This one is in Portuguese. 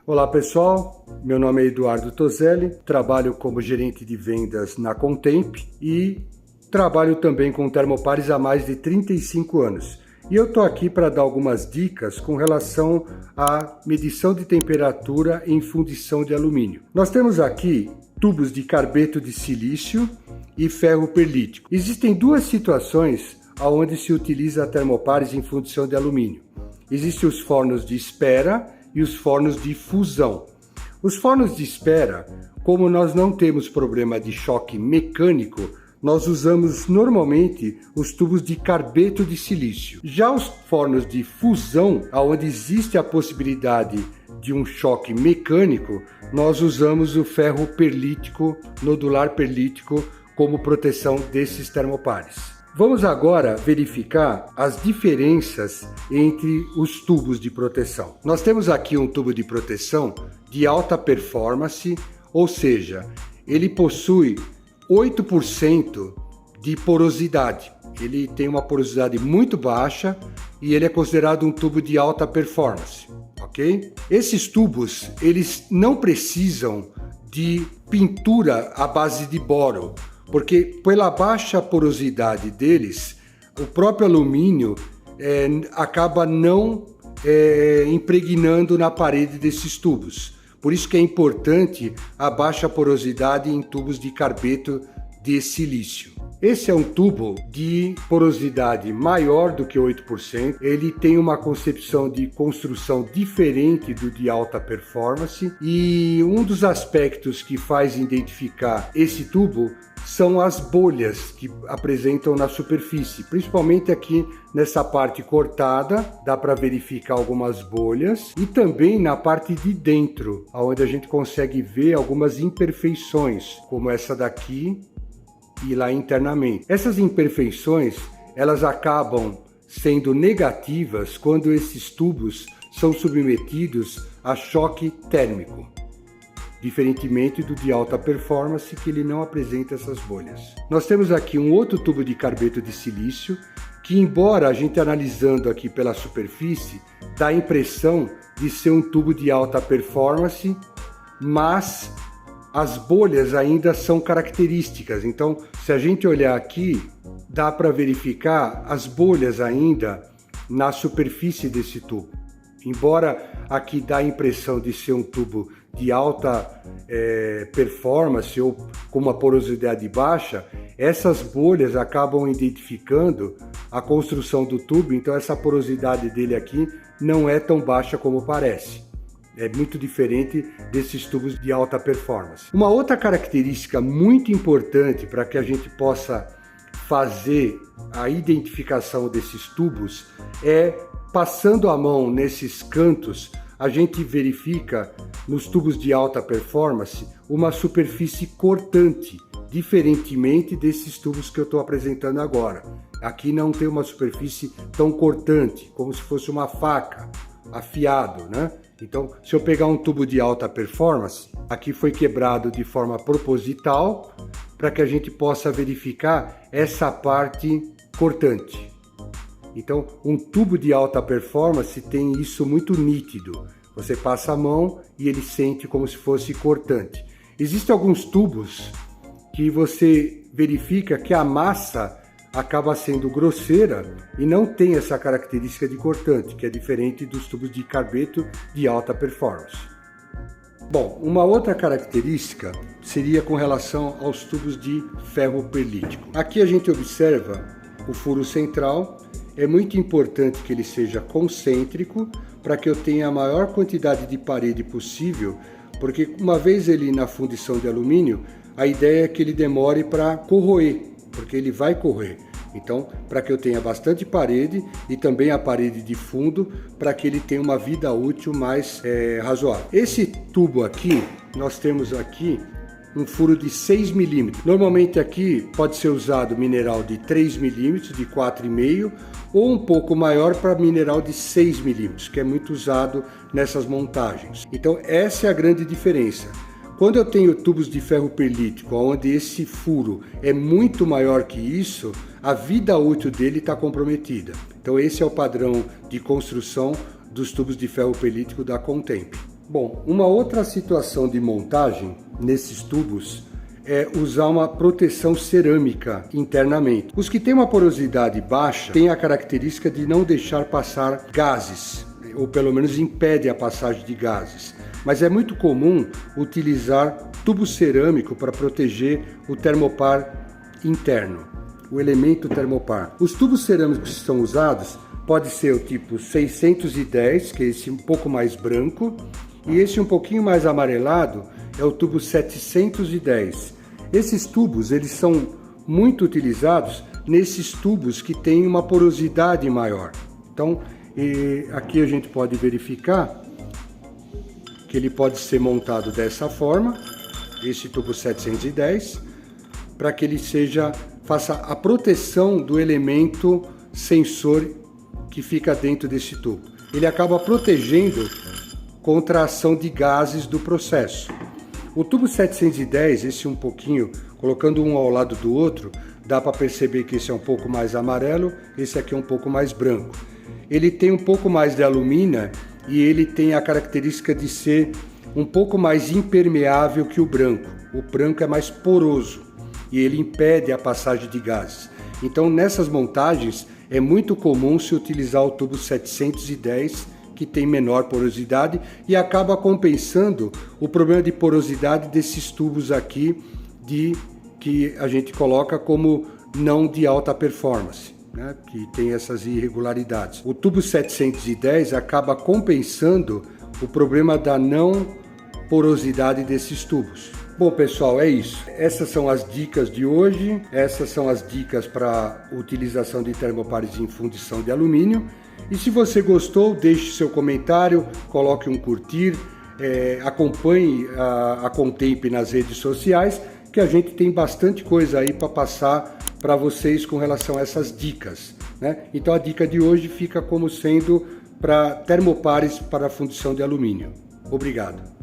Olá pessoal, meu nome é Eduardo Toselli, trabalho como gerente de vendas na Contemp e trabalho também com termopares há mais de 35 anos. E eu estou aqui para dar algumas dicas com relação à medição de temperatura em fundição de alumínio. Nós temos aqui tubos de carbeto de silício e ferro perlítico. Existem duas situações onde se utiliza termopares em fundição de alumínio. Existem os fornos de espera e os fornos de fusão. Os fornos de espera, como nós não temos problema de choque mecânico, nós usamos normalmente os tubos de carbeto de silício. Já os fornos de fusão, onde existe a possibilidade de um choque mecânico, nós usamos o ferro perlítico, nodular perlítico, como proteção desses termopares. Vamos agora verificar as diferenças entre os tubos de proteção. Nós temos aqui um tubo de proteção de alta performance, ou seja, ele possui 8% de porosidade. Ele tem uma porosidade muito baixa e ele é considerado um tubo de alta performance, ok? Esses tubos, eles não precisam de pintura à base de boro, porque pela baixa porosidade deles, o próprio alumínio acaba não impregnando na parede desses tubos. Por isso que é importante a baixa porosidade em tubos de carbeto de silício. Esse é um tubo de porosidade maior do que 8%. Ele tem uma concepção de construção diferente do de alta performance e um dos aspectos que faz identificar esse tubo são as bolhas que apresentam na superfície, principalmente aqui nessa parte cortada, dá para verificar algumas bolhas e também na parte de dentro, onde a gente consegue ver algumas imperfeições, como essa daqui e lá internamente. Essas imperfeições, elas acabam sendo negativas quando esses tubos são submetidos a choque térmico, diferentemente do de alta performance, que ele não apresenta essas bolhas. Nós temos aqui um outro tubo de carbeto de silício, que embora a gente analisando aqui pela superfície, dá a impressão de ser um tubo de alta performance, mas as bolhas ainda são características. Então, se a gente olhar aqui, dá para verificar as bolhas ainda na superfície desse tubo. Embora aqui dá a impressão de ser um tubo de alta performance ou com uma porosidade baixa, essas bolhas acabam identificando a construção do tubo, então essa porosidade dele aqui não é tão baixa como parece. É muito diferente desses tubos de alta performance. Uma outra característica muito importante para que a gente possa fazer a identificação desses tubos é passando a mão nesses cantos, a gente verifica nos tubos de alta performance uma superfície cortante, diferentemente desses tubos que eu estou apresentando agora. Aqui não tem uma superfície tão cortante, como se fosse uma faca, afiado, né? Então, se eu pegar um tubo de alta performance, aqui foi quebrado de forma proposital para que a gente possa verificar essa parte cortante. Então, um tubo de alta performance tem isso muito nítido. Você passa a mão e ele sente como se fosse cortante. Existem alguns tubos que você verifica que a massa acaba sendo grosseira e não tem essa característica de cortante, que é diferente dos tubos de carbeto de alta performance. Bom, uma outra característica seria com relação aos tubos de ferro perlítico. Aqui a gente observa o furo central. É muito importante que ele seja concêntrico para que eu tenha a maior quantidade de parede possível, porque uma vez ele na fundição de alumínio, a ideia é que ele demore para corroer, porque ele vai corroer. Então, para que eu tenha bastante parede e também a parede de fundo, para que ele tenha uma vida útil mais razoável. Esse tubo aqui, nós temos aqui um furo de 6 milímetros. Normalmente aqui pode ser usado mineral de 3 milímetros, de 4,5 ou um pouco maior para mineral de 6 milímetros, que é muito usado nessas montagens. Então essa é a grande diferença. Quando eu tenho tubos de ferro perlítico, onde esse furo é muito maior que isso, a vida útil dele está comprometida. Então esse é o padrão de construção dos tubos de ferro perlítico da Contemp. Bom, uma outra situação de montagem nesses tubos é usar uma proteção cerâmica internamente. Os que têm uma porosidade baixa têm a característica de não deixar passar gases, ou pelo menos impede a passagem de gases. Mas é muito comum utilizar tubo cerâmico para proteger o termopar interno, o elemento termopar. Os tubos cerâmicos que são usados pode ser o tipo 610, que é esse um pouco mais branco, e esse um pouquinho mais amarelado é o tubo 710. Esses tubos, eles são muito utilizados nesses tubos que têm uma porosidade maior. Então, aqui a gente pode verificar que ele pode ser montado dessa forma, esse tubo 710, para que ele faça a proteção do elemento sensor que fica dentro desse tubo. Ele acaba protegendo contra a ação de gases do processo. O tubo 710, esse um pouquinho, colocando um ao lado do outro, dá para perceber que esse é um pouco mais amarelo, esse aqui é um pouco mais branco. Ele tem um pouco mais de alumínio e ele tem a característica de ser um pouco mais impermeável que o branco. O branco é mais poroso e ele impede a passagem de gases. Então, nessas montagens, é muito comum se utilizar o tubo 710, que tem menor porosidade e acaba compensando o problema de porosidade desses tubos aqui que a gente coloca como não de alta performance, né? Que tem essas irregularidades. O tubo 710 acaba compensando o problema da não porosidade desses tubos. Bom, pessoal, é isso. Essas são as dicas de hoje. Essas são as dicas para utilização de termopares em fundição de alumínio. E se você gostou, deixe seu comentário, coloque um curtir, acompanhe a Contemp nas redes sociais, que a gente tem bastante coisa aí para passar para vocês com relação a essas dicas, né? Então a dica de hoje fica como sendo para termopares para a fundição de alumínio. Obrigado.